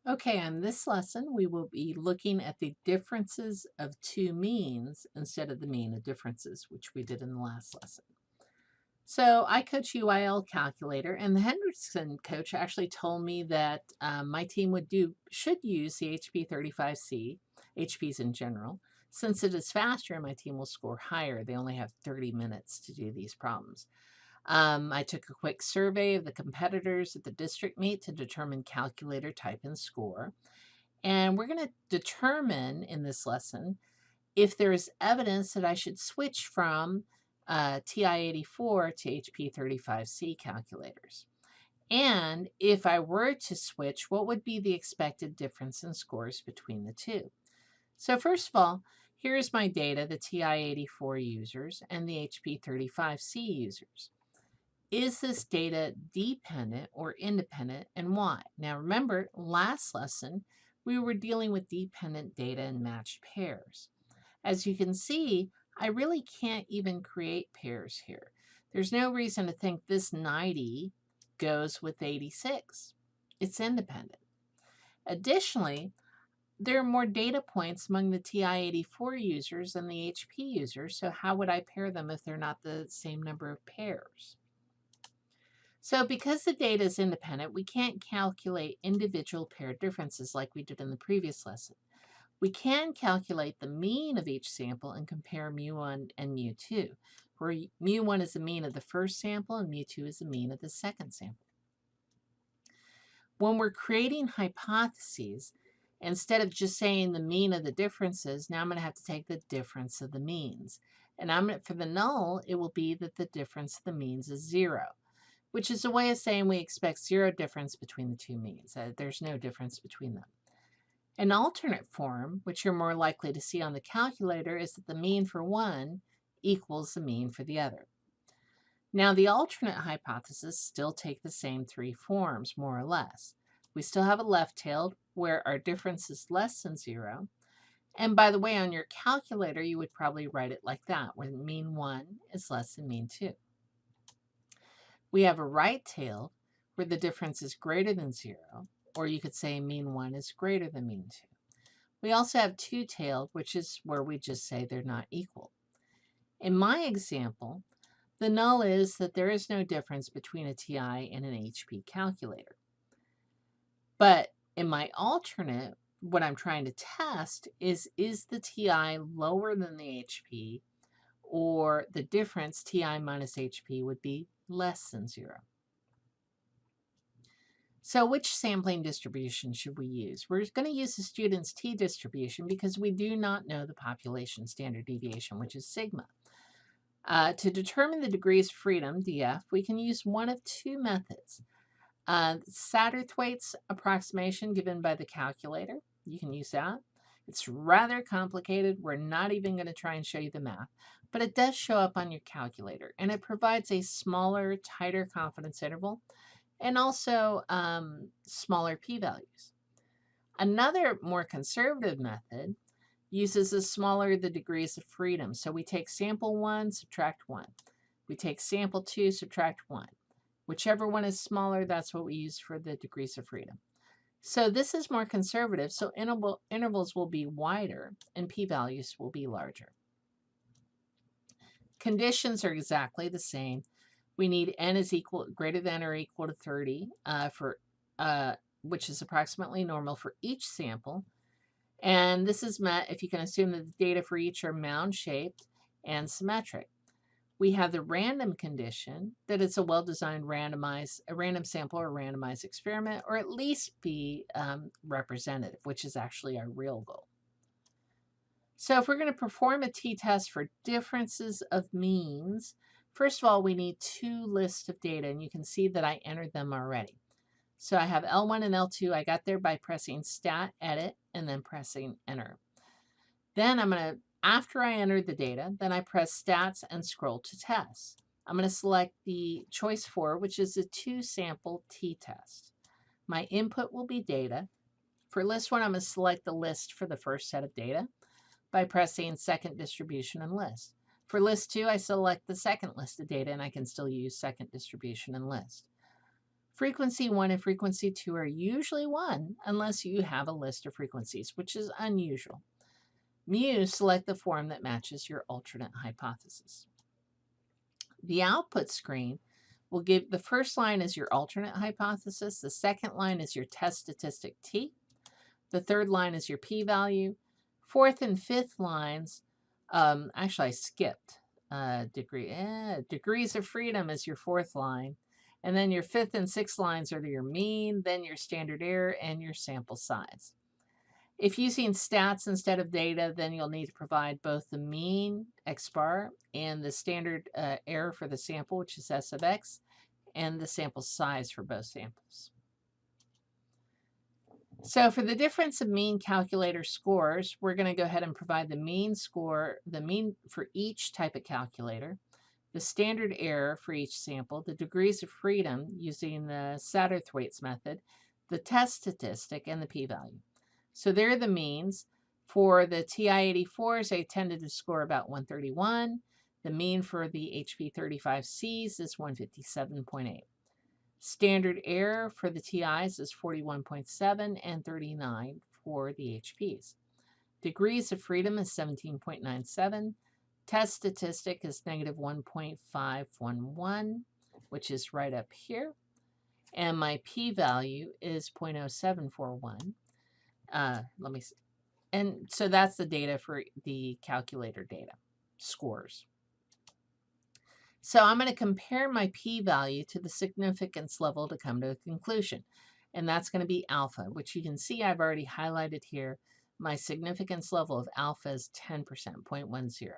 Okay, on this lesson, we will be looking at the differences of two means instead of the mean of differences, which we did in the last lesson. So I coach UIL calculator, and the Henderson coach actually told me that my team should use the HP35C, HPs in general, since it is faster and my team will score higher. They only have 30 minutes to do these problems. I took a quick survey of the competitors at the district meet to determine calculator type and score. And we're going to determine in this lesson if there is evidence that I should switch from TI-84 to HP35C calculators. And if I were to switch, what would be the expected difference in scores between the two? So first of all, here's my data, the TI-84 users and the HP35C users. Is this data dependent or independent, and why? Now remember, last lesson, we were dealing with dependent data and matched pairs. As you can see, I really can't even create pairs here. There's no reason to think this 90 goes with 86. It's independent. Additionally, there are more data points among the TI-84 users than the HP users, so how would I pair them if they're not the same number of pairs? So because the data is independent, we can't calculate individual pair differences like we did in the previous lesson. We can calculate the mean of each sample and compare mu1 and mu2, where mu1 is the mean of the first sample and mu2 is the mean of the second sample. When we're creating hypotheses, instead of just saying the mean of the differences, now I'm going to have to take the difference of the means. And for the null, it will be that the difference of the means is 0. Which is a way of saying we expect 0 difference between the two means. There's no difference between them. An alternate form, which you're more likely to see on the calculator, is that the mean for one equals the mean for the other. Now, the alternate hypothesis still take the same three forms, more or less. We still have a left-tailed, where our difference is less than 0. And by the way, on your calculator, you would probably write it like that, where mean 1 is less than mean 2. We have a right-tailed where the difference is greater than 0, or you could say mean 1 is greater than mean 2. We also have two-tailed, which is where we just say they're not equal. In my example, the null is that there is no difference between a TI and an HP calculator. But in my alternate, what I'm trying to test is the TI lower than the HP, or the difference TI minus HP would be less than 0. So which sampling distribution should we use? We're going to use the student's t-distribution because we do not know the population standard deviation, which is sigma. To determine the degrees of freedom, DF, we can use one of two methods. Satterthwaite's approximation given by the calculator. You can use that. It's rather complicated. We're not even going to try and show you the math, but it does show up on your calculator, and it provides a smaller, tighter confidence interval and also smaller p-values. Another more conservative method uses the smaller the degrees of freedom. So we take sample 1, subtract 1. We take sample 2, subtract 1. Whichever one is smaller, that's what we use for the degrees of freedom. So this is more conservative, so intervals will be wider and p-values will be larger. Conditions are exactly the same. We need n is greater than or equal to 30 which is approximately normal for each sample. And this is met if you can assume that the data for each are mound-shaped and symmetric. We have the random condition that it's a well-designed random sample or randomized experiment, or at least be representative, which is actually our real goal. So if we're going to perform a t-test for differences of means, first of all, we need two lists of data, and you can see that I entered them already. So I have L1 and L2. I got there by pressing Stat, Edit, and then pressing Enter. Then after I entered the data, then I press Stats and scroll to Tests. I'm going to select the choice 4, which is a 2-sample t-test. My input will be data. For list 1, I'm going to select the list for the first set of data by pressing Second Distribution and List. For list 2, I select the second list of data, and I can still use Second Distribution and List. Frequency 1 and frequency 2 are usually 1 unless you have a list of frequencies, which is unusual. Mu, select the form that matches your alternate hypothesis. The output screen will give the first line is your alternate hypothesis, the second line is your test statistic T, the third line is your p-value, fourth and fifth lines, actually I skipped degrees of freedom is your fourth line, and then your fifth and sixth lines are your mean, then your standard error, and your sample size. If using stats instead of data, then you'll need to provide both the mean x bar and the standard error for the sample, which is s of x, and the sample size for both samples. So for the difference of mean calculator scores, we're going to go ahead and provide the mean score, the mean for each type of calculator, the standard error for each sample, the degrees of freedom using the Satterthwaite's method, the test statistic, and the p-value. So there are the means. For the TI-84s, they tended to score about 131. The mean for the HP35Cs is 157.8. Standard error for the TIs is 41.7 and 39 for the HPs. Degrees of freedom is 17.97. Test statistic is negative 1.511, which is right up here. And my p-value is 0.0741. Let me see. And so that's the data for the calculator data, scores. So I'm going to compare my p-value to the significance level to come to a conclusion. And that's going to be alpha, which you can see I've already highlighted here. My significance level of alpha is 10%, 0.10.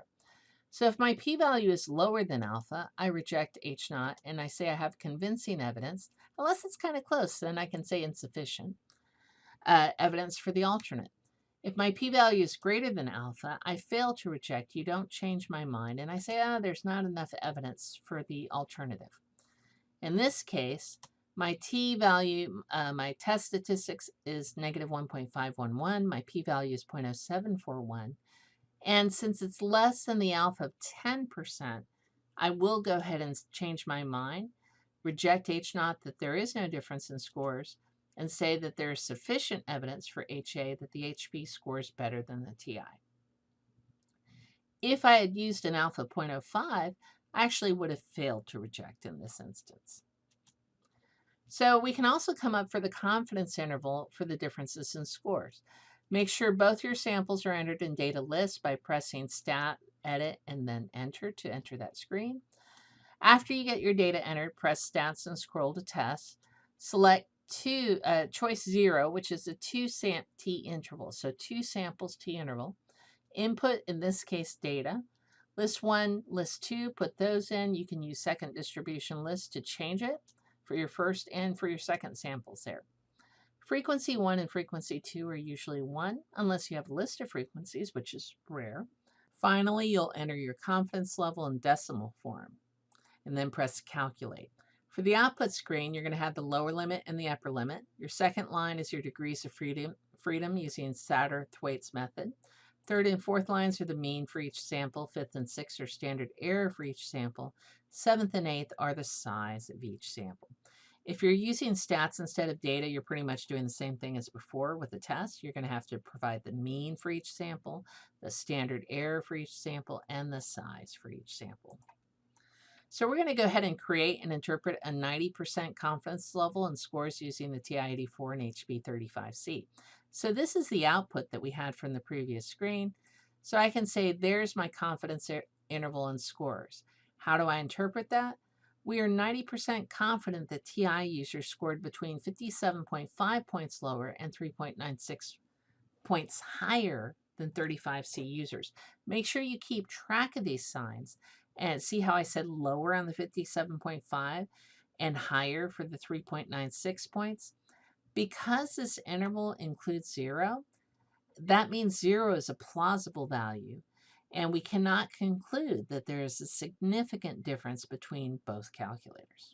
So if my p-value is lower than alpha, I reject H0 and I say I have convincing evidence. Unless it's kind of close, then I can say insufficient evidence for the alternate. If my p-value is greater than alpha, I fail to reject. You don't change my mind. And I say, there's not enough evidence for the alternative. In this case, my t-value, my test statistics is negative 1.511. My p-value is 0.0741. And since it's less than the alpha of 10%, I will go ahead and change my mind, reject H0 that there is no difference in scores, and say that there is sufficient evidence for HA that the HP scores better than the TI. If I had used an alpha 0.05, I actually would have failed to reject in this instance. So we can also come up for the confidence interval for the differences in scores. Make sure both your samples are entered in data list by pressing Stat, Edit, and then Enter to enter that screen. After you get your data entered, press Stats and scroll to Test. Select choice 0, which is a 2 t interval. So 2 samples t interval. Input, in this case, data. List 1, list 2, put those in. You can use second distribution list to change it for your first and for your second samples there. Frequency 1 and frequency 2 are usually 1, unless you have a list of frequencies, which is rare. Finally, you'll enter your confidence level in decimal form, and then press Calculate. For the output screen, you're going to have the lower limit and the upper limit. Your second line is your degrees of freedom using Satterthwaite's method. Third and fourth lines are the mean for each sample. Fifth and sixth are standard error for each sample. Seventh and eighth are the size of each sample. If you're using stats instead of data, you're pretty much doing the same thing as before with the test. You're going to have to provide the mean for each sample, the standard error for each sample, and the size for each sample. So we're going to go ahead and create and interpret a 90% confidence level and scores using the TI-84 and HB35C. So this is the output that we had from the previous screen. So I can say there's my confidence interval and scores. How do I interpret that? We are 90% confident that TI users scored between 57.5 points lower and 3.96 points higher than 35C users. Make sure you keep track of these signs. And see how I said lower on the 57.5 and higher for the 3.96 points? Because this interval includes 0, that means 0 is a plausible value, and we cannot conclude that there is a significant difference between both calculators.